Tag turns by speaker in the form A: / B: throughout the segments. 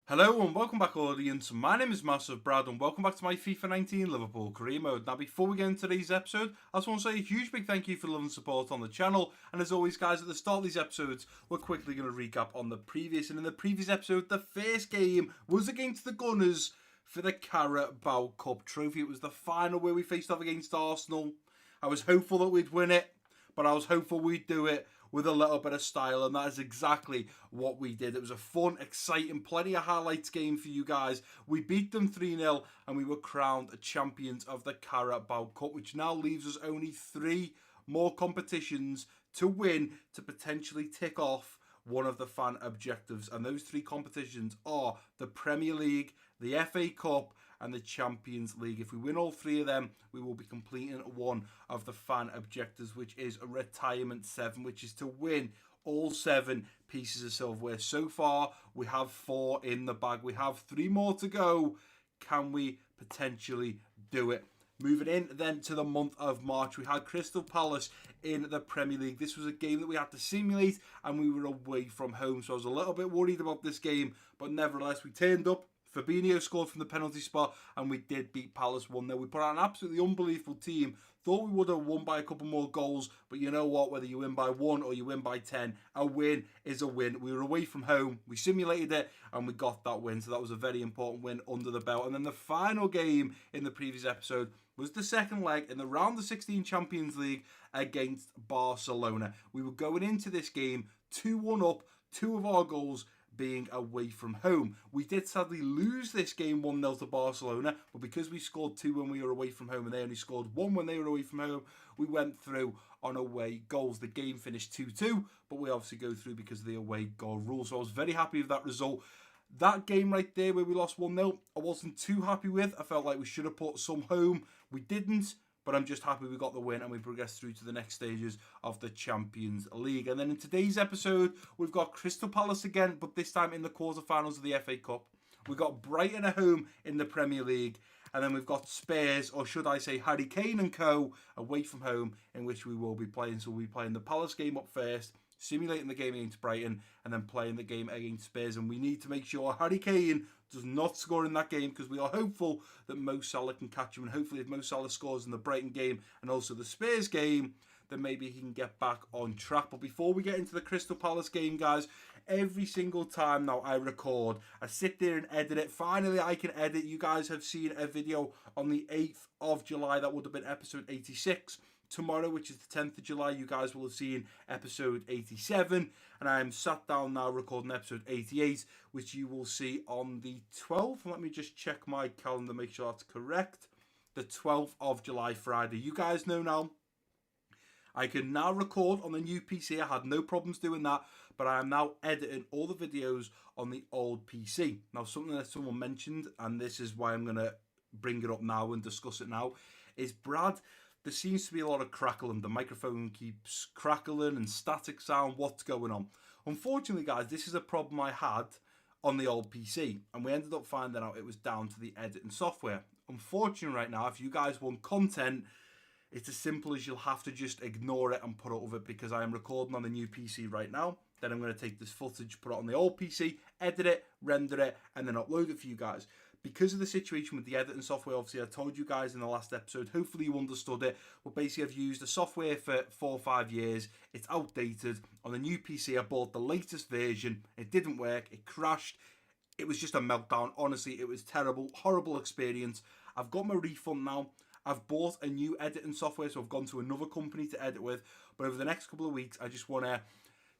A: Hello and welcome back, audience. My name is MassiveBrad and welcome back to my FIFA 19 Liverpool career mode. Now, before we get into today's episode, I just want to say a huge big thank you for love and support on the channel. And as always, guys, at the start of these episodes, we're quickly going to recap on the previous. And in the previous episode, the first game was against the Gunners for the Carabao Cup trophy. It was the final where we faced off against Arsenal. I was hopeful that we'd win it, but I was hopeful we'd do it with a little bit of style, and that is exactly what we did. It was a fun, exciting, plenty of highlights game for you guys. We beat them 3-0, and we were crowned champions of the Carabao Cup, which now leaves us only 3 more competitions to win to potentially tick off one of the fan objectives. And those 3 competitions are the Premier League, the FA Cup, and the Champions League. If we win all 3 of them, we will be completing one of the fan objectives, which is a retirement 7, which is to win all 7 pieces of silverware. So far, we have 4 in the bag. We have 3 more to go. Can we potentially do it? Moving in then to the month of March, we had Crystal Palace in the Premier League. This was a game that we had to simulate, and we were away from home. So I was a little bit worried about this game, but nevertheless, we turned up. Fabinho scored from the penalty spot, and we did beat Palace 1-0. We put out an absolutely unbelievable team. Thought we would have won by a couple more goals, but you know what? Whether you win by 1 or you win by 10, a win is a win. We were away from home. We simulated it, and we got that win. So that was a very important win under the belt. And then the final game in the previous episode was the second leg in the round of 16 Champions League against Barcelona. We were going into this game 2-1 up, 2 of our goals being away from home. We did sadly lose this game 1-0 to Barcelona, but because we scored 2 when we were away from home and they only scored 1 when they were away from home, we went through on away goals. The game finished 2-2, but we obviously go through because of the away goal rule. So I was very happy with that result. That game right there where we lost 1-0, I wasn't too happy with. I felt like we should have put some home. We didn't. But I'm just happy we got the win and we progressed through to the next stages of the Champions League. And then in today's episode, we've got Crystal Palace again, but this time in the quarterfinals of the FA Cup. We've got Brighton at home in the Premier League. And then we've got Spurs, or should I say Harry Kane and co, away from home, in which we will be playing. So we'll be playing the Palace game up first, simulating the game against Brighton, and then playing the game against Spurs. And we need to make sure Harry Kane does not score in that game, because we are hopeful that Mo Salah can catch him. And hopefully if Mo Salah scores in the Brighton game and also the Spurs game, then maybe he can get back on track. But before we get into the Crystal Palace game, guys, every single time now I record, I sit there and edit it. Finally, I can edit. You guys have seen a video on the 8th of July. That would have been episode 86. Tomorrow, which is the 10th of July, you guys will have seen episode 87. And I am sat down now recording episode 88, which you will see on the 12th. Let me just check my calendar, make sure that's correct. The 12th of July, Friday. You guys know now, I can now record on the new PC. I had no problems doing that, but I am now editing all the videos on the old PC. Now, something that someone mentioned, and this is why I'm going to bring it up now and discuss it now, is Brad, there seems to be a lot of crackling. The microphone keeps crackling and static sound. What's going on? Unfortunately, guys, this is a problem I had on the old PC, and we ended up finding out it was down to the editing software. Unfortunately, right now, if you guys want content, it's as simple as you'll have to just ignore it and put up with it, because I am recording on the new PC right now. Then I'm going to take this footage, put it on the old PC, edit it, render it, and then upload it for you guys. Because of the situation with the editing software, obviously I told you guys in the last episode, hopefully you understood it, but basically I've used the software for 4 or 5 years. It's outdated. On the new PC I bought the latest version. It didn't work. It crashed. It was just a meltdown. Honestly, it was terrible, horrible experience. I've got my refund now. I've bought a new editing software, so I've gone to another company to edit with. But over the next couple of weeks, I just want to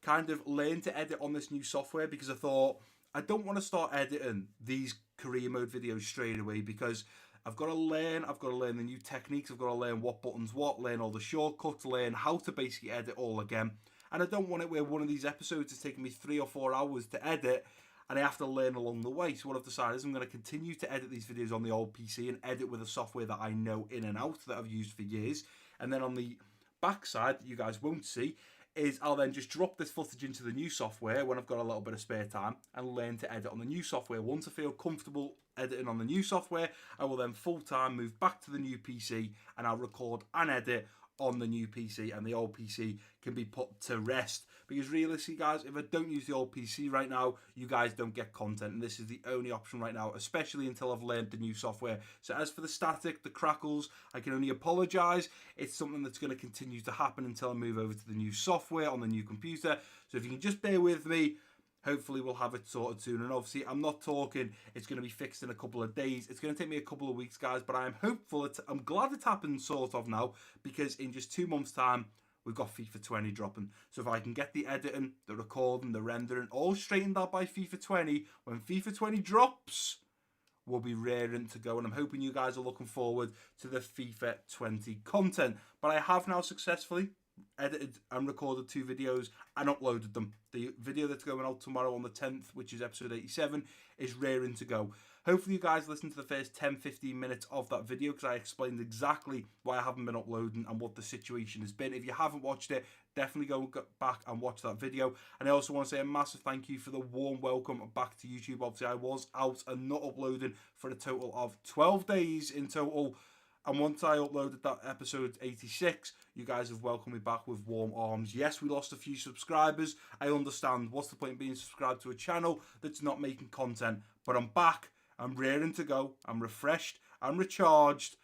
A: kind of learn to edit on this new software, because I thought I don't want to start editing these career mode videos straight away, because I've got to learn the new techniques, I've got to learn what buttons what, learn all the shortcuts, learn how to basically edit all again. And I don't want it where one of these episodes is taking me 3 or 4 hours to edit and I have to learn along the way. So what I've decided is I'm going to continue to edit these videos on the old PC and edit with a software that I know in and out, that I've used for years. And then on the backside that you guys won't see is I'll then just drop this footage into the new software when I've got a little bit of spare time and learn to edit on the new software. Once I feel comfortable editing on the new software, I will then full-time move back to the new PC and I'll record and edit on the new PC, and the old PC can be put to rest because realistically, guys, if I don't use the old PC right now, you guys don't get content, and this is the only option right now, especially until I've learned the new software. So as for the static, the crackles, I can only apologise. It's something that's going to continue to happen until I move over to the new software on the new computer. So if you can just bear with me, hopefully we'll have it sorted soon. And obviously, I'm not talking it's going to be fixed in a couple of days. It's going to take me a couple of weeks, guys, but I'm hopeful. I'm glad it's happened sort of now, because in just 2 months' time, we've got FIFA 20 dropping. So if I can get the editing, the recording, the rendering all straightened out by FIFA 20, when FIFA 20 drops, we'll be raring to go. And I'm hoping you guys are looking forward to the FIFA 20 content. But I have now successfully edited and recorded 2 videos and uploaded them. The video that's going out tomorrow on the 10th, which is episode 87, is raring to go. Hopefully you guys listen to the first 10-15 minutes of that video, because I explained exactly why I haven't been uploading and what the situation has been. If you haven't watched it, definitely go back and watch that video. And I also want to say a massive thank you for the warm welcome back to YouTube. Obviously, I was out and not uploading for a total of 12 days in total. And once I uploaded that episode 86, you guys have welcomed me back with warm arms. Yes, we lost a few subscribers. I understand. What's the point of being subscribed to a channel that's not making content? But I'm back. I'm raring to go. I'm refreshed. I'm recharged.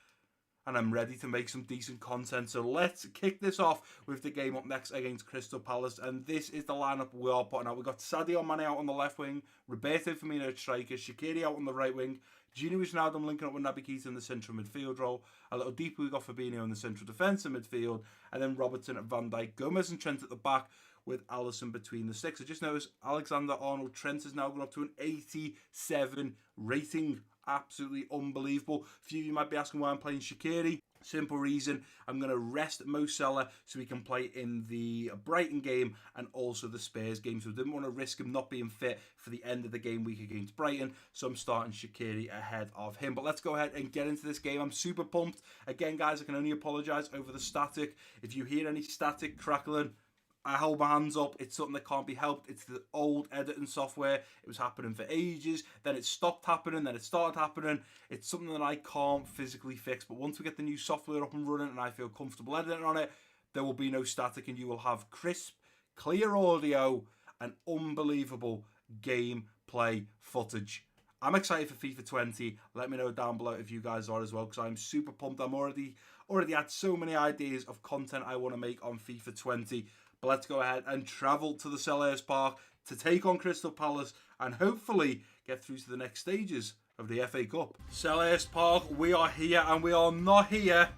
A: And I'm ready to make some decent content. So let's kick this off with the game up next against Crystal Palace. And this is the lineup we are putting out. We've got Sadio Mane out on the left wing, Roberto Firmino at striker, Shaqiri out on the right wing, Gini Wijnaldum linking up with Naby Keita in the central midfield role. A little deeper, we've got Fabinho in the central defence and midfield. And then Robertson at Van Dijk, Gomez and Trent at the back, with Alisson between the sticks. I just noticed Alexander-Arnold Trent has now gone up to an 87 rating. Absolutely unbelievable. A few of you might be asking why I'm playing Shaqiri. Simple reason, I'm going to rest Mo Salah so he can play in the Brighton game and also the Spurs game. So I didn't want to risk him not being fit for the end of the game week against Brighton. So I'm starting Shaqiri ahead of him. But let's go ahead and get into this game. I'm super pumped. Again, guys, I can only apologise over the static. If you hear any static crackling, I hold my hands up. It's something that can't be helped. It's the old editing software. It was happening for ages. Then it stopped happening. Then it started happening. It's something that I can't physically fix. But once we get the new software up and running and I feel comfortable editing on it, there will be no static and you will have crisp, clear audio and unbelievable gameplay footage. I'm excited for FIFA 20. Let me know down below if you guys are as well, because I'm super pumped. I'm already had so many ideas of content I want to make on FIFA 20. But let's go ahead and travel to the Selhurst Park to take on Crystal Palace and hopefully get through to the next stages of the FA Cup. Selhurst Park, we are here, and we are not here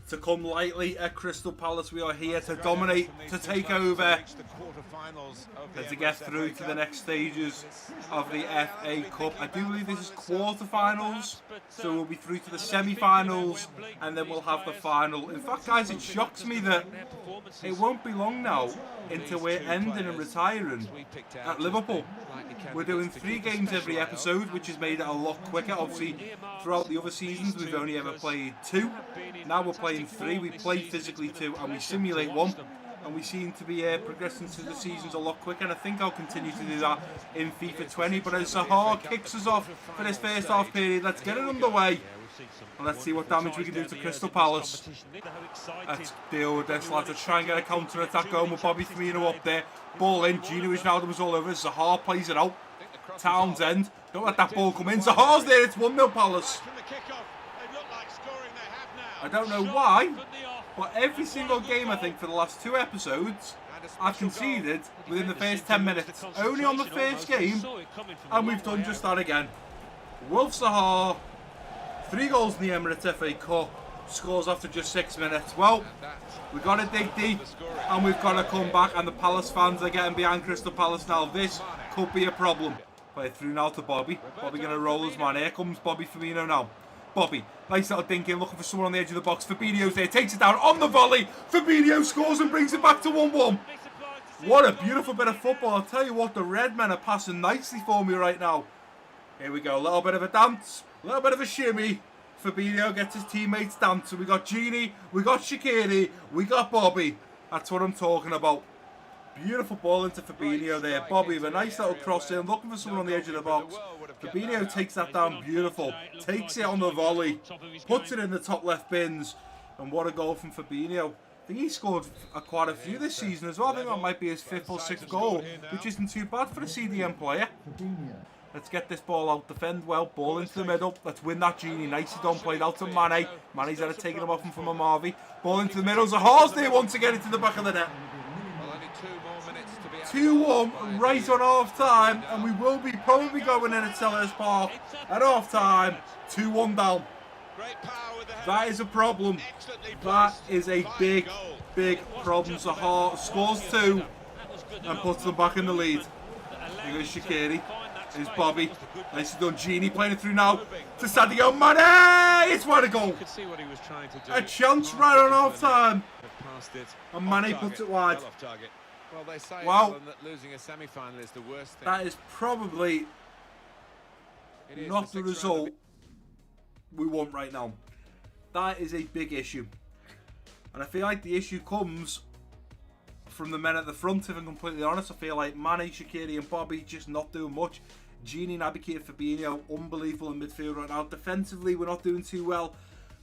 A: to come lightly at Crystal Palace. We are here to dominate, to take over, and to get through to the next stages of the FA Cup. I do believe this is quarterfinals, so we'll be through to the semi-finals, and then we'll have the final. In fact, guys, it shocks me that it won't be long now until we're ending and retiring at Liverpool. We're doing 3 games every episode, which has made it a lot quicker. Obviously, throughout the other seasons, we've only ever played 2. Now we're playing 3. We play physically 2 and we simulate 1. And we seem to be progressing through the seasons a lot quicker. And I think I'll continue to do that in FIFA 20. But as Zaha kicks us off for this first half period, let's get it underway. And let's see what damage we can do to Crystal Palace. Let's deal with this, lads. Let's try and get a counter-attack going with Bobby Firmino up there. Ball in. Gini Wijnaldum's all over. Zaha plays it out. Townsend. Don't let that ball come in. Zaha's there. It's 1-0 Palace. I don't know why, but every single game I think for the last 2 episodes I've conceded within the first 10 minutes. Only on the first game, and we've done just that again. Wolf Zaha, 3 goals in the Emirates FA Cup, scores after just 6 minutes. Well, we've got to dig deep and we've got to come back, and the Palace fans are getting behind Crystal Palace now. This could be a problem. Play it through now to Bobby. Bobby going to roll his man. Here comes Bobby Firmino now. Bobby, nice little dink in, looking for someone on the edge of the box. Fabinho's there, takes it down on the volley. Fabinho scores and brings it back to 1-1. What a beautiful bit of football. I'll tell you what, the red men are passing nicely for me right now. Here we go, a little bit of a dance, a little bit of a shimmy. Fabinho gets his teammates dancing. We got Gini, we got Shaqiri, we got Bobby. That's what I'm talking about. Beautiful ball into Fabinho there. Bobby with a nice little cross in, looking for someone on the edge of the box. Fabinho takes that down beautiful. Takes it on the volley. Puts it in the top left bins. And what a goal from Fabinho. think he scored quite a few this season as well. I think that might be his 5th or 6th goal, which isn't too bad for a CDM player. Let's get this ball out, defend well, ball into the middle. Let's win that Genie. Nicely done, played out to Mane. Mane's had it taken him off him from Amavi. Ball into the middle, Zaha's there once again into the back of the net. 2-1 right on half time, and we will be probably going in at Selhurst Park at half time. 2-1 down. That is a problem. That is a big, big problem. Zaha scores 2 and puts them back in the lead. Here goes Shaqiri. Here's Bobby. Nicely done. Genie playing it through now to Sadio Mane. It's what a goal. A chance right on half time. And Mane puts it wide. Wow. That is probably not the result we want right now. That is a big issue. And I feel like the issue comes from the men at the front, if I'm completely honest. I feel like Mane, Shaqiri and Bobby just not doing much. Genie, Naby Keita, Fabinho, unbelievable in midfield right now. Defensively, we're not doing too well.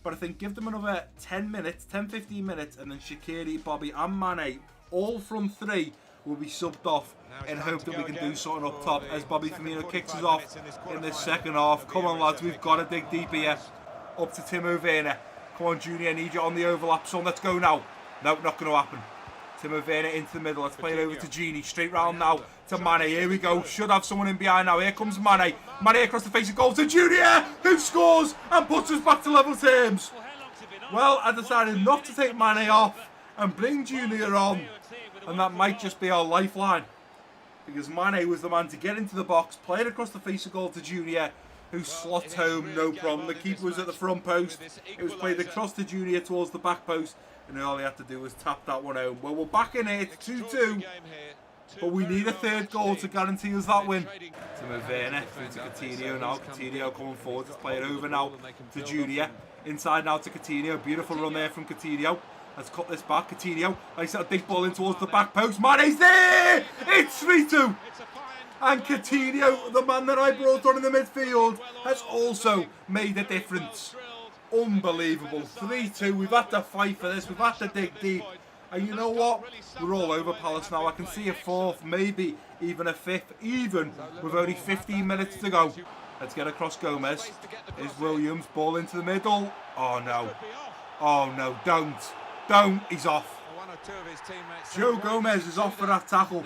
A: But I think give them another 10 minutes, 10-15 minutes, and then Shaqiri, Bobby and Mane, all from 3, will be subbed off in hope that we can do something up top as Bobby Firmino kicks us off in this second half. Come on, lads, we've got to dig deep here. Up to Timo Werner. Come on, Junior, I need you on the overlap, son. Let's go now. No, not going to happen. Timo Werner into the middle. Let's play it over to Genie. Straight round now to Mane. Here we go. Should have someone in behind now. Here comes Mane. Mane across the face of goal to Junior, who scores and puts us back to level terms. Well, I decided not to take Mane off and bring Junior on. And that might just be our lifeline. Because Mane was the man to get into the box, play it across the face of goal to Junior, who slots home, no problem. The keeper was at the front post. It was played across to Junior towards the back post. And all he had to do was tap that one home. Well, we're back in it. It's 2-2. But we need a 3rd goal to guarantee us that win. Timo Werner through to Coutinho now. Coutinho coming forward. Let's play it over now to Junior. Inside now to Coutinho. Beautiful run there from Coutinho. Let's cut this back. Coutinho. Nice little big ball in towards the back post. Mane's there! It's 3-2. And Coutinho, the man that I brought on in the midfield, has also made a difference. Unbelievable. 3-2. We've had to fight for this. We've had to dig deep. And you know what? We're all over Palace now. I can see a 4th, maybe even a 5th, even with only 15 minutes to go. Let's get across Gomez. Here's Williams. Ball into the middle. Oh, no. Oh, no. Don't. Don't. He's off. Joe Gomez is off for that tackle.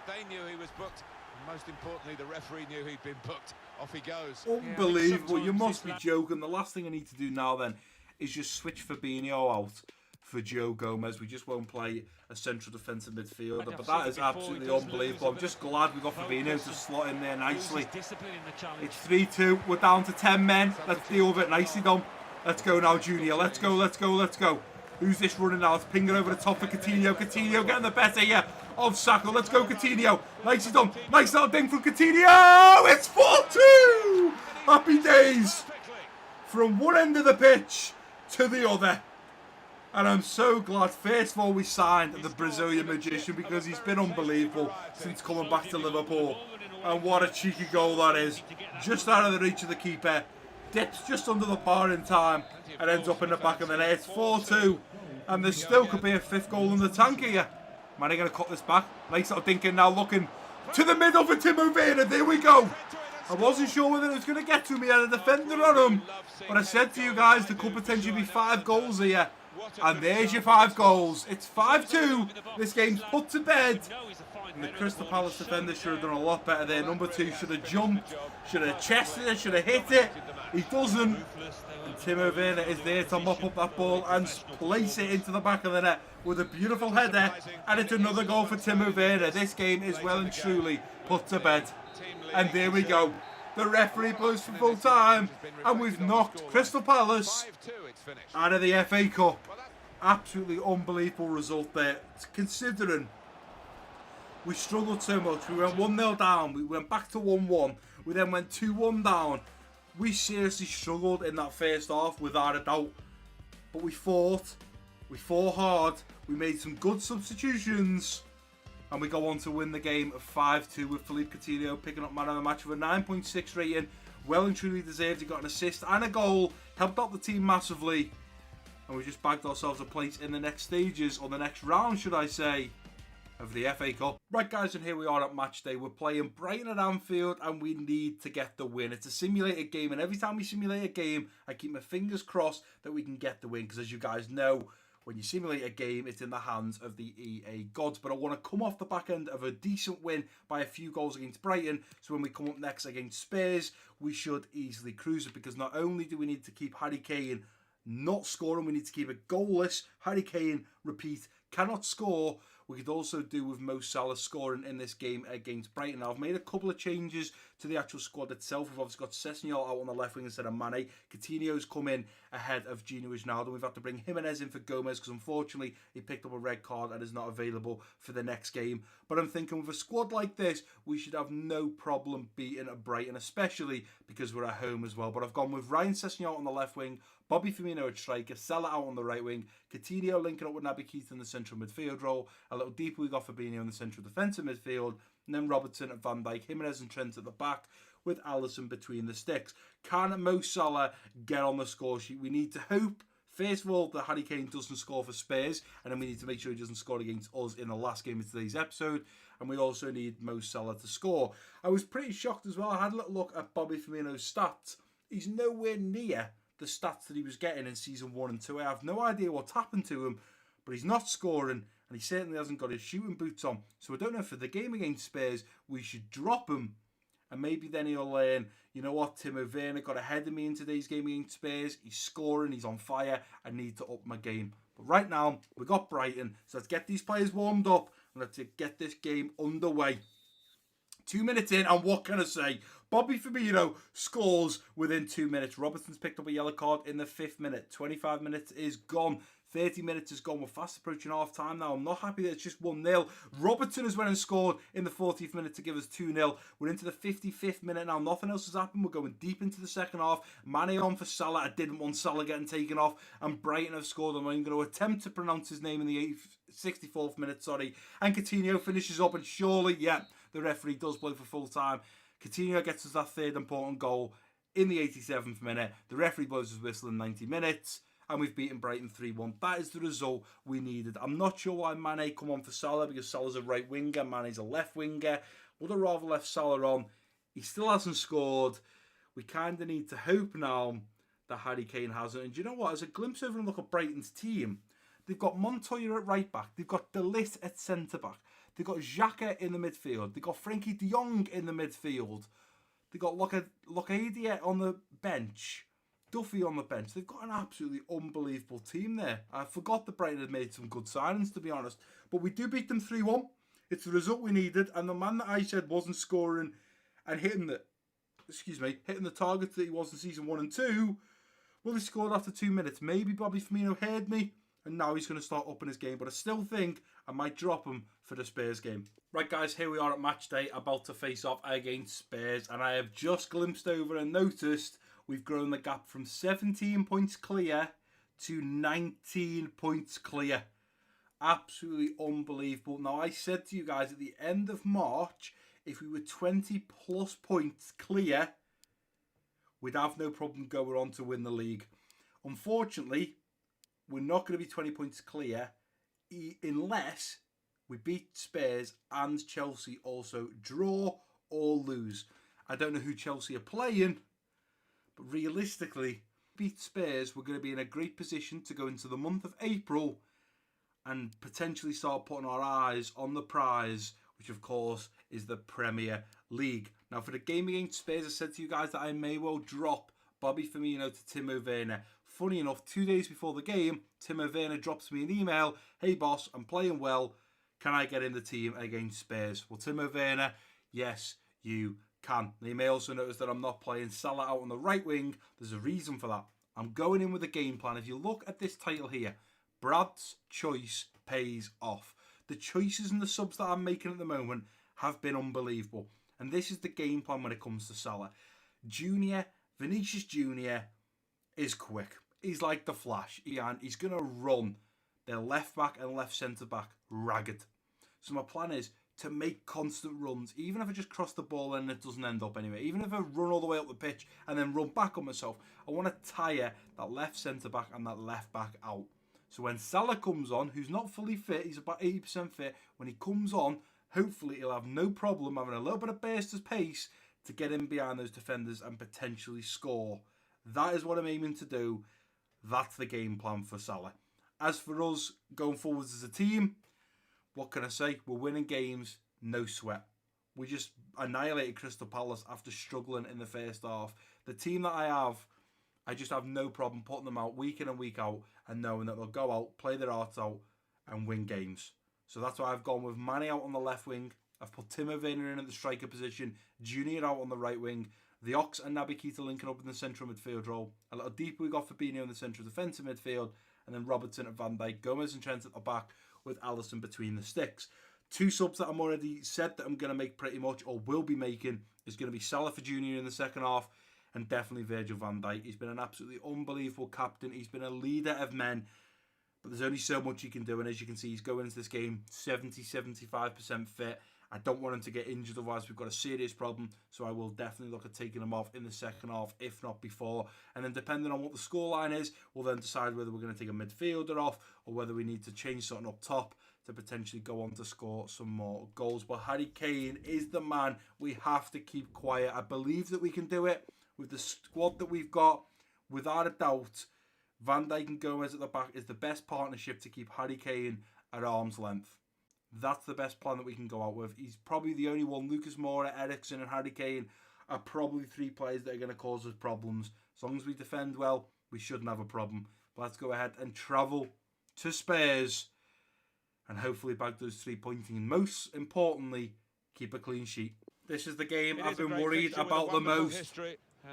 B: They knew he was booked. Most importantly, the referee knew he'd been booked. Off he goes.
A: Unbelievable. You must be joking. The last thing I need to do now then is just switch Fabinho out for Joe Gomez. We just won't play a central defensive midfielder. But that is absolutely unbelievable. I'm just glad we got Fabinho to slot in there nicely. It's 3-2. We're down to 10 men. Let's deal with it nicely done. Let's go now, Junior. Let's go, let's go, let's go. Who's this running now? Let's ping it over the top for Coutinho. Coutinho getting the better here of Saka. Let's go, Coutinho. Nicely done. Nice little ding from Coutinho. It's 4-2. Happy days. From one end of the pitch to the other. And I'm so glad, first of all, we signed the Brazilian magician because he's been unbelievable since coming back to Liverpool. And what a cheeky goal that is. Just out of the reach of the keeper. Dips just under the bar in time and ends up in the back of the net. It's 4-2. And there still could be a 5th goal in the tank here. Man, they're going to cut this back. Nice little dinking now, looking to the middle for Timo Werner. There we go. I wasn't sure whether it was going to get to me. I had a defender on him. But I said to you guys, there could potentially be 5 goals here. And there's your 5 goals. It's 5-2. This game's put to bed. And the Crystal Palace defender should have done a lot better there. Number 2 should have jumped, should have chested it, should have hit it. He doesn't. And Timo Werner is there to mop up that ball and place it into the back of the net with a beautiful header. And it's another goal for Timo Werner. This game is well and truly put to bed. And there we go. The referee blows for full time. And we've knocked Crystal Palace out of the FA Cup. Absolutely unbelievable result there. Considering we struggled so much. We went 1-0 down. We went back to 1-1. We then went 2-1 down. We seriously struggled in that first half without a doubt. But we fought. We fought hard. We made some good substitutions. And we go on to win the game of 5-2 with Philippe Coutinho picking up man of the match with a 9.6 rating. Well and truly deserved. He got an assist and a goal. Helped out the team massively. And we just bagged ourselves a place in the next stages, or the next round, should I say, of the FA Cup. Right, guys, and here we are at match day. We're playing Brighton at Anfield, and we need to get the win. It's a simulated game, and every time we simulate a game, I keep my fingers crossed that we can get the win, because as you guys know, when you simulate a game, it's in the hands of the EA gods. But I want to come off the back end of a decent win by a few goals against Brighton, so when we come up next against Spurs, we should easily cruise it, because not only do we need to keep Harry Kane not scoring, we need to keep it goalless. Harry Kane, repeat, cannot score. We could also do with Mo Salah scoring in this game against Brighton. Now, I've made a couple of changes to the actual squad itself. We've obviously got Sessegnon out on the left wing instead of Mane. Coutinho's come in ahead of Gino Wijnaldum. We've had to bring Jimenez in for Gomez because unfortunately he picked up a red card and is not available for the next game. But I'm thinking with a squad like this, we should have no problem beating a Brighton, especially because we're at home as well. But I've gone with Ryan Sessegnon on the left wing, Bobby Firmino at striker, Salah out on the right wing, Coutinho linking up with Naby Keita in the central midfield role, a little deeper we got Fabinho in the central defensive midfield, and then Robertson and Van Dijk, Jimenez and Trent at the back, with Alisson between the sticks. Can Mo Salah get on the score sheet? We need to hope, first of all, that Harry Kane doesn't score for Spurs, and then we need to make sure he doesn't score against us in the last game of today's episode, and we also need Mo Salah to score. I was pretty shocked as well. I had a little look at Bobby Firmino's stats. He's nowhere near the stats that he was getting in season 1 and 2. I have no idea what's happened to him, but he's not scoring, and he certainly hasn't got his shooting boots on. So I don't know if for the game against Spurs we should drop him, and maybe then he'll learn, you know what, Timo Werner got ahead of me in today's game against Spurs. He's scoring, he's on fire. I need to up my game. But right now, we've got Brighton, so let's get these players warmed up and let's get this game underway. 2 minutes in, and what can I say? Bobby Firmino scores within 2 minutes. Robertson's picked up a yellow card in the 5th minute. 25 minutes is gone. 30 minutes is gone. We're fast approaching half time now. I'm not happy that it's just 1-0. Robertson has went and scored in the 40th minute to give us 2-0. We're into the 55th minute now. Nothing else has happened. We're going deep into the second half. Mane on for Salah. I didn't want Salah getting taken off. And Brighton have scored. I'm not even going to attempt to pronounce his name in the 64th minute. And Coutinho finishes up. And surely, yeah, the referee does blow for full time. Coutinho gets us that third important goal in the 87th minute. The referee blows his whistle in 90 minutes. And we've beaten Brighton 3-1. That is the result we needed. I'm not sure why Mane come on for Salah, because Salah's a right winger, Mane's a left winger. Would have rather left Salah on. He still hasn't scored. We kind of need to hope now that Harry Kane hasn't. And do you know what? As a glimpse over and look at Brighton's team, they've got Montoya at right back. They've got De Ligt at centre back. They've got Xhaka in the midfield. They've got Frankie de Jong in the midfield. They've got Locadia on the bench. Duffy on the bench. They've got an absolutely unbelievable team there. I forgot that Brighton had made some good signings, to be honest. But we do beat them 3-1. It's the result we needed. And the man that I said wasn't scoring and hitting the targets that he was in season 1 and 2, well, he scored after 2 minutes. Maybe Bobby Firmino heard me, and now he's going to start upping his game. But I still think I might drop him for the Spurs game. Right, guys, here we are at match day, about to face off against Spurs. And I have just glimpsed over and noticed we've grown the gap from 17 points clear to 19 points clear. Absolutely unbelievable. Now, I said to you guys at the end of March, if we were 20 plus points clear, we'd have no problem going on to win the league. Unfortunately, we're not going to be 20 points clear unless we beat Spurs and Chelsea also, draw or lose. I don't know who Chelsea are playing, but realistically, beat Spurs, we're going to be in a great position to go into the month of April and potentially start putting our eyes on the prize, which of course is the Premier League. Now, for the game against Spurs, I said to you guys that I may well drop Bobby Firmino to Timo Werner. Funny enough, 2 days before the game, Timo Werner drops me an email. Hey boss, I'm playing well. Can I get in the team against Spurs? Well, Timo Werner, yes, you can. And you may also notice that I'm not playing Salah out on the right wing. There's a reason for that. I'm going in with a game plan. If you look at this title here, Brad's choice pays off. The choices and the subs that I'm making at the moment have been unbelievable. And this is the game plan when it comes to Salah. Vinicius Junior is quick. He's like the Flash. He's going to run their left back and left centre back ragged. So my plan is to make constant runs, even if I just cross the ball and it doesn't end up anywhere, even if I run all the way up the pitch and then run back on myself, I want to tire that left centre-back and that left-back out. So when Salah comes on, who's not fully fit, he's about 80% fit, when he comes on, hopefully he'll have no problem having a little bit of burst of pace to get in behind those defenders and potentially score. That is what I'm aiming to do. That's the game plan for Salah. As for us going forwards as a team, what can I say? We're winning games, no sweat. We just annihilated Crystal Palace after struggling in the first half. The team that I just have no problem putting them out week in and week out and knowing that they'll go out, play their hearts out and win games. So that's why I've gone with Mane out on the left wing. I've put Timo Werner in at the striker position, Junior out on the right wing, the Ox and Naby Keita linking up in the central midfield role. A little deeper we got Fabinho in the central defensive midfield, and then Robertson and Van Dijk, Gomez and Trent at the back with Alisson between the sticks. Two subs that I'm already said that I'm going to make pretty much, or will be making, is going to be Salah for Junior in the second half, and definitely Virgil van Dijk. He's been an absolutely unbelievable captain. He's been a leader of men, but there's only so much he can do, and as you can see, he's going into this game 70-75% fit. I don't want him to get injured, otherwise we've got a serious problem, so I will definitely look at taking him off in the second half, if not before. And then depending on what the scoreline is, we'll then decide whether we're going to take a midfielder off or whether we need to change something up top to potentially go on to score some more goals. But Harry Kane is the man. We have to keep quiet. I believe that we can do it with the squad that we've got. Without a doubt, Van Dijk and Gomez at the back is the best partnership to keep Harry Kane at arm's length. That's the best plan that we can go out with. He's probably the only one. Lucas Moura, Eriksen and Harry Kane are probably three players that are going to cause us problems. As long as we defend well, we shouldn't have a problem. But let's go ahead and travel to Spurs and hopefully bag those 3 points. And most importantly, keep a clean sheet. This is the game I've been worried about the most.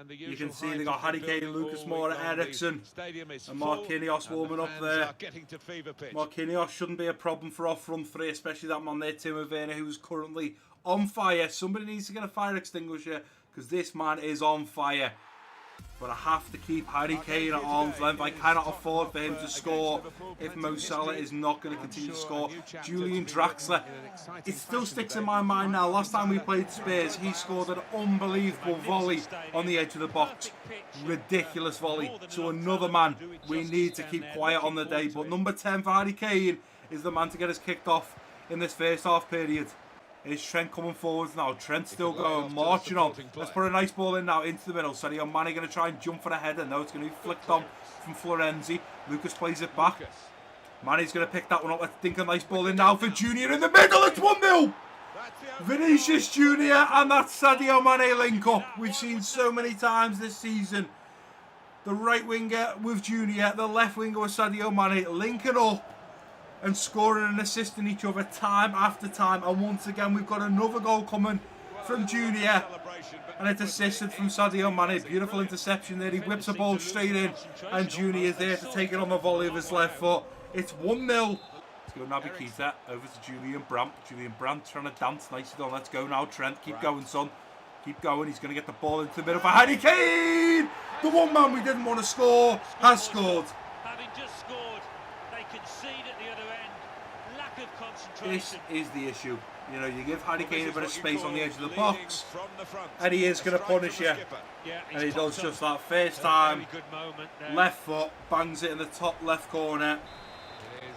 A: You can see they got Harry Kane, Lucas Moura, Eriksen and Marquinhos warming up there. Marquinhos shouldn't be a problem for our front three, especially that man there, Timo Werner, who's currently on fire. Somebody needs to get a fire extinguisher because this man is on fire. But I have to keep Harry Kane at arm's length. I cannot afford for him to score if Mo Salah is not going to continue to score. Julian Draxler, it still sticks in my mind now. Last time we played Spurs, he scored an unbelievable volley on the edge of the box. Ridiculous volley. So another man we need to keep quiet on the day. But number 10 for Harry Kane is the man to get us kicked off in this first half period. Is Trent coming forwards now? Trent still going, marching on. Let's put a nice ball in now into the middle. Sadio Mane going to try and jump for the header. No, it's going to be flicked on from Florenzi. Lucas plays it back. Mane's going to pick that one up. Let's think a nice ball in now for Junior in the middle. It's 1-0. Vinicius Junior and that Sadio Mane link up. We've seen so many times this season. The right winger with Junior, the left winger with Sadio Mane linking up and scoring and assisting each other time after time. And once again, we've got another goal coming from Junior. And it's assisted from Sadio Mane. Beautiful interception there. He whips the ball straight in. And Junior is there to take it on the volley of his left foot. It's 1-0. Let's go Naby Keita over to Julian Brandt. Julian Brandt trying to dance. Nicely done. Let's go now, Trent. Keep going, son. Keep going. He's going to get the ball into the middle for Harry Kane. The one man we didn't want to score has scored.
C: Having just scored, they concede at the other end. Lack of concentration.
A: This is the issue. You know, you give Harry Kane a bit of space on the edge of the box, and he is going to punish you. And he does just that. First time, left foot, bangs it in the top left corner.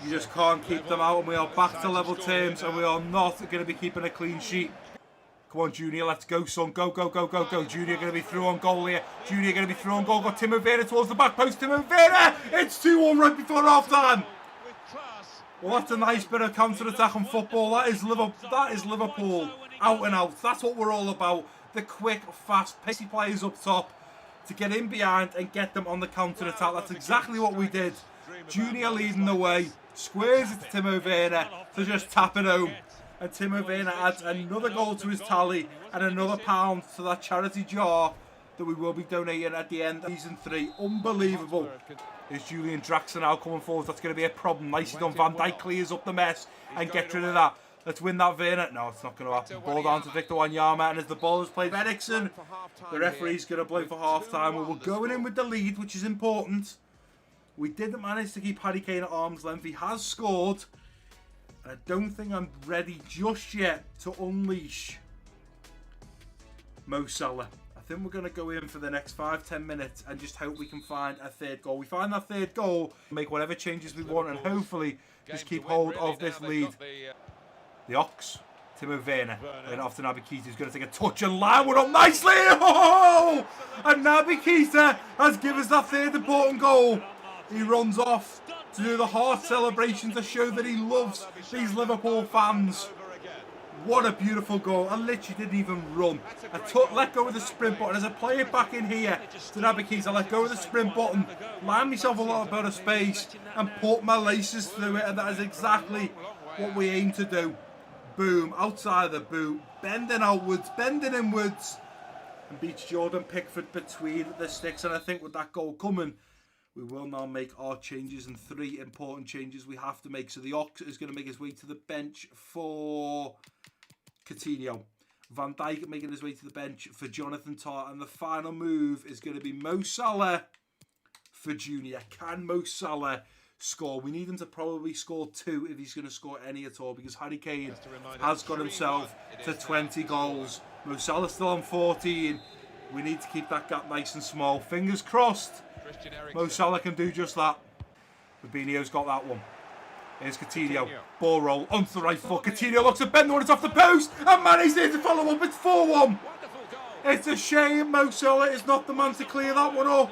A: You just can't keep them out, and we are back to level terms, and we are not going to be keeping a clean sheet. Come on, Junior, let's go, son. Go, go, go, go, go. Junior going to be through on goal here. Junior going to be through on goal. Got Timo Werner towards the back post. Timo Werner! It's 2-1 right before half-time. Well, that's a nice bit of counter-attack and football. That is Liverpool out and out. That's what we're all about. The quick, fast, pacey players up top to get in behind and get them on the counter-attack. That's exactly what we did. Junior leading the way. Squares it to Timo Werner to just tap it home. And Timo Werner adds another goal to his tally and another pound to that charity jar that we will be donating at the end of season 3. Unbelievable. Is Julian Draxler now coming forward? That's going to be a problem. Nicely done. Van Dijk clears up the mess and gets rid of that. Let's win that Werner. No, it's not going to happen. Ball down to Victor Wanyama, and as the ball is played by Eriksen, the referee's going to blow for half-time. We were going in with the lead, which is important. We didn't manage to keep Harry Kane at arm's length. He has scored. And I don't think I'm ready just yet to unleash Mo Salah. I think we're going to go in for the next 5-10 minutes and just hope we can find a third goal. We find that third goal, make whatever changes we want, and hopefully just keep hold of this lead. The Ox, Timo Werner, and off to Naby Keita, who's going to take a touch and line one up nicely. Oh! And Naby Keita has given us that third important goal. He runs off to do the heart celebration to show that he loves these Liverpool fans. What a beautiful goal. I literally didn't even run. I let go of the sprint button. As I play it back in here to Naby Keita, I let go of the sprint button, line myself a little bit of space and put my laces through it, and that is exactly what we aim to do. Boom, outside the boot, bending outwards, bending inwards, and beats Jordan Pickford between the sticks. And I think with that goal coming, we will now make our changes, and 3 important changes we have to make. So the Ox is going to make his way to the bench for Coutinho. Van Dijk making his way to the bench for Jonathan Tah. And the final move is going to be Mo Salah for Junior. Can Mo Salah score? We need him to probably score 2 if he's going to score any at all, because Harry Kane has got himself to 20 goals. Mo Salah's still on 14. We need to keep that gap nice and small. Fingers crossed Mo Salah can do just that. Fabinho's got that one. Here's Coutinho. Ball roll onto the right foot. Coutinho looks at Ben, the one it's off the post, and Mane's there to follow up. It's 4-1. It's a shame Mo Salah is not the man to clear that one up.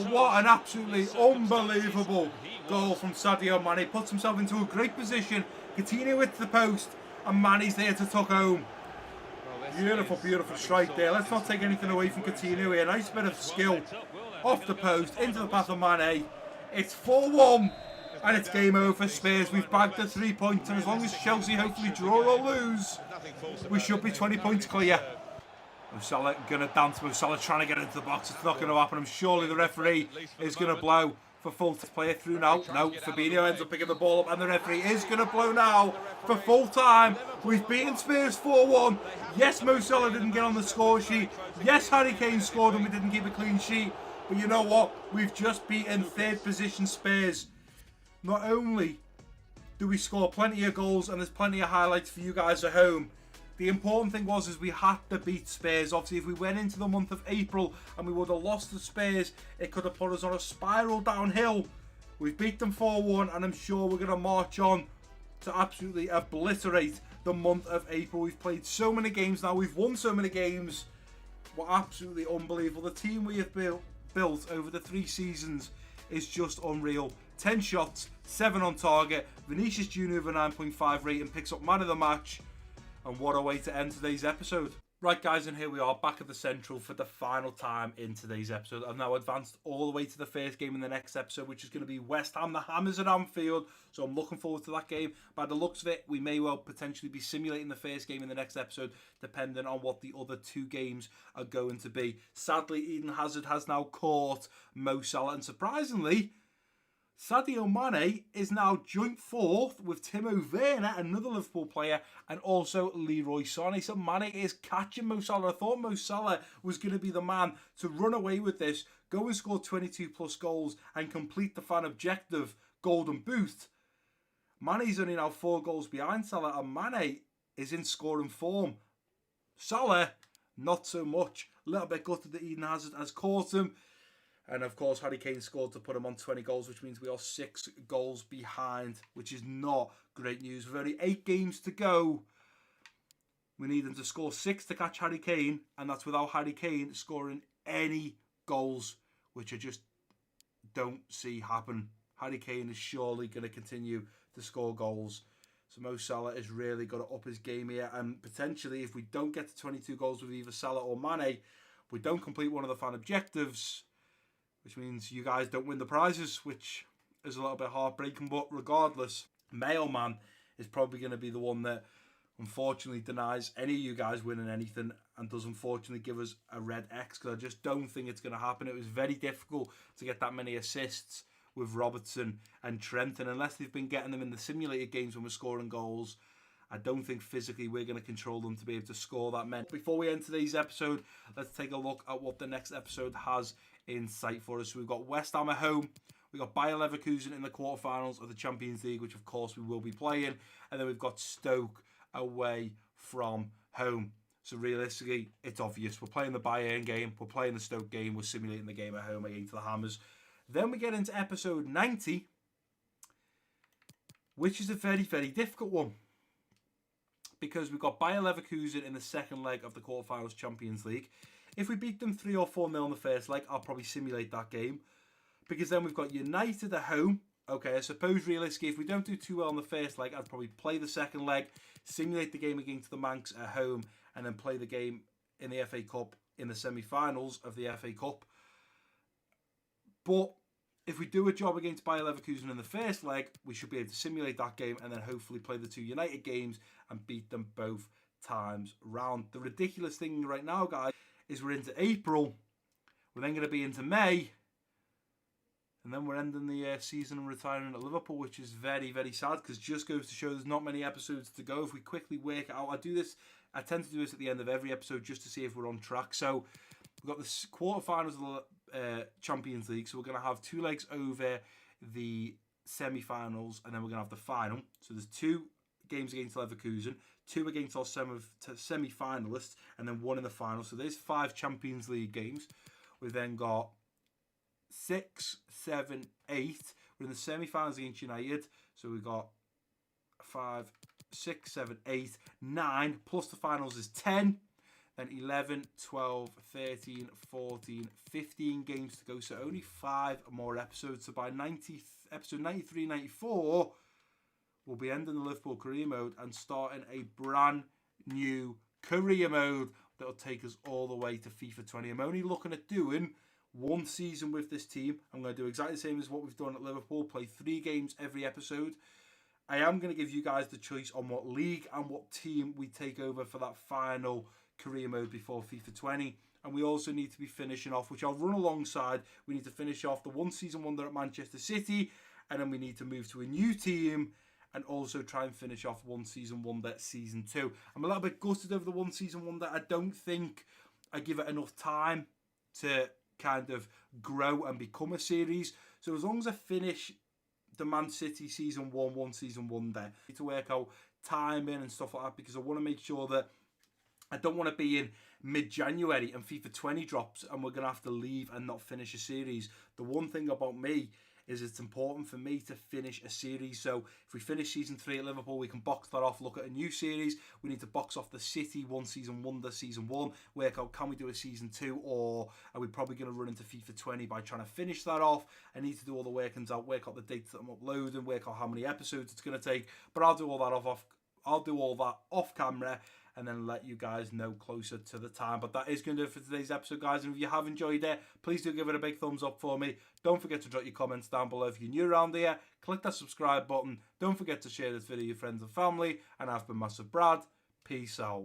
A: What an absolutely unbelievable goal from Sadio Mane. Puts himself into a great position. Coutinho hits the post, and Mane's there to tuck home. Beautiful, beautiful strike there. Let's not take anything away from Coutinho here. Nice bit of skill off the post, into the path of Mane. It's 4-1, and it's game over for Spurs. We've bagged the 3 points, and as long as Chelsea hopefully draw or lose, we should be 20 points clear. Mo Salah going to dance. Mo Salah trying to get into the box. It's not going to happen. And surely the referee is going to blow for full to play it through now. No, Fabinho ends up picking the ball up, and the referee is going to blow now for full time. We've beaten Spurs 4-1. Yes, Mo Salah didn't get on the score sheet. Yes, Harry Kane scored and we didn't keep a clean sheet. But you know what? We've just beaten 3rd position Spurs. Not only do we score plenty of goals, and there's plenty of highlights for you guys at home, the important thing is we had to beat Spurs. Obviously, if we went into the month of April and we would have lost to Spurs, it could have put us on a spiral downhill. We've beat them 4-1, and I'm sure we're going to march on to absolutely obliterate the month of April. We've played so many games now. We've won so many games. We're absolutely unbelievable. The team we have built over the 3 seasons is just unreal. 10 shots, 7 on target. Vinicius Junior with a 9.5 rating picks up man of the match. And what a way to end today's episode. Right guys, and here we are back at the Central for the final time in today's episode. I've now advanced all the way to the first game in the next episode, which is going to be West Ham. The Hammers at Anfield, so I'm looking forward to that game. By the looks of it, we may well potentially be simulating the first game in the next episode, depending on what the other 2 games are going to be. Sadly, Eden Hazard has now caught Mo Salah, and surprisingly, Sadio Mane is now joint 4th with Timo Werner, another Liverpool player, and also Leroy Sané. So Mane is catching Mo Salah. I thought Mo Salah was going to be the man to run away with this, go and score 22 plus goals and complete the fan objective, Golden Boot. Mane's only now 4 goals behind Salah, and Mane is in scoring form. Salah, not so much. A little bit gutted that Eden Hazard has caught him. And of course, Harry Kane scored to put him on 20 goals, which means we are 6 goals behind, which is not great news. With only 8 games to go, we need him to score 6 to catch Harry Kane, and that's without Harry Kane scoring any goals, which I just don't see happen. Harry Kane is surely going to continue to score goals. So Mo Salah has really got to up his game here, and potentially, if we don't get to 22 goals with either Salah or Mane, we don't complete one of the fan objectives, which means you guys don't win the prizes, which is a little bit heartbreaking. But regardless, Mailman is probably going to be the one that unfortunately denies any of you guys winning anything and does unfortunately give us a red X, because I just don't think it's going to happen. It was very difficult to get that many assists with Robertson and Trent, and unless they've been getting them in the simulated games when we're scoring goals, I don't think physically we're going to control them to be able to score that many. Before we end today's episode, let's take a look at what the next episode has in sight for us. So we've got West Ham at home, We've got Bayer Leverkusen in the quarterfinals of the Champions League, which of course we will be playing. And then we've got Stoke away from home. So realistically, it's obvious. We're playing the Bayern game. We're playing the Stoke game. We're simulating the game at home against the Hammers. Then we get into episode 90, which is a very, very difficult one. Because we've got Bayer Leverkusen in the second leg of the quarterfinals Champions League. If we beat them 3 or 4-0 in the first leg, I'll probably simulate that game. Because then we've got United at home. Okay, I suppose realistically, if we don't do too well in the first leg, I'd probably play the second leg, simulate the game against the Manx at home, and then play the game in the FA Cup in the semi-finals of the FA Cup. But if we do a job against Bayer Leverkusen in the first leg, we should be able to simulate that game and then hopefully play the 2 United games and beat them both times round. The ridiculous thing right now, guys, is we're into April. We're then going to be into May. And then we're ending the season and retiring at Liverpool, which is very, very sad because just goes to show there's not many episodes to go. If we quickly work it out, I tend to do this at the end of every episode just to see if we're on track. So we've got the quarterfinals of the Champions League. So we're going to have 2 legs over the semi-finals and then we're going to have the final. So there's 2 games against Leverkusen, 2 against our semi-finalists, and then 1 in the final. So there's 5 Champions League games. We've then got 6, 7, 8. We're in the semi-finals against United. So we've got 5, 6, 7, 8, 9. Plus the finals is 10. Then 11, 12, 13, 14, 15 games to go. So only 5 more episodes. So by episode 93, 94, we'll be ending the Liverpool career mode and starting a brand new career mode that'll take us all the way to FIFA 20. I'm only looking at doing 1 season with this team. I'm going to do exactly the same as what we've done at Liverpool, play 3 games every episode. I am going to give you guys the choice on what league and what team we take over for that final career mode before FIFA 20. And we also need to be finishing off, which I'll run alongside. We need to finish off the 1 season wonder at Manchester City, and then we need to move to a new team and also try and finish off 1 season wonder at season 2. I'm a little bit gutted over the 1 season wonder. I don't think I give it enough time to kind of grow and become a series. So as long as I finish the Man City season 1 season wonder, I need to work out timing and stuff like that because I want to make sure that I don't want to be in mid-January and FIFA 20 drops and we're going to have to leave and not finish a series. The one thing about me is it's important for me to finish a series. So if we finish season 3 at Liverpool, we can box that off, look at a new series. We need to box off the City 1 season wonder, season 1, work out can we do a season 2 or are we probably going to run into FIFA 20 by trying to finish that off. I need to do all the workings out, work out the dates that I'm uploading, work out how many episodes it's going to take. But I'll do all that off camera and then let you guys know closer to the time. But that is going to do it for today's episode, guys. And if you have enjoyed it, please do give it a big thumbs up for me. Don't forget to drop your comments down below. If you're new around here, click that subscribe button. Don't forget to share this video with your friends and family. And I've been MassiveBrad. Peace out.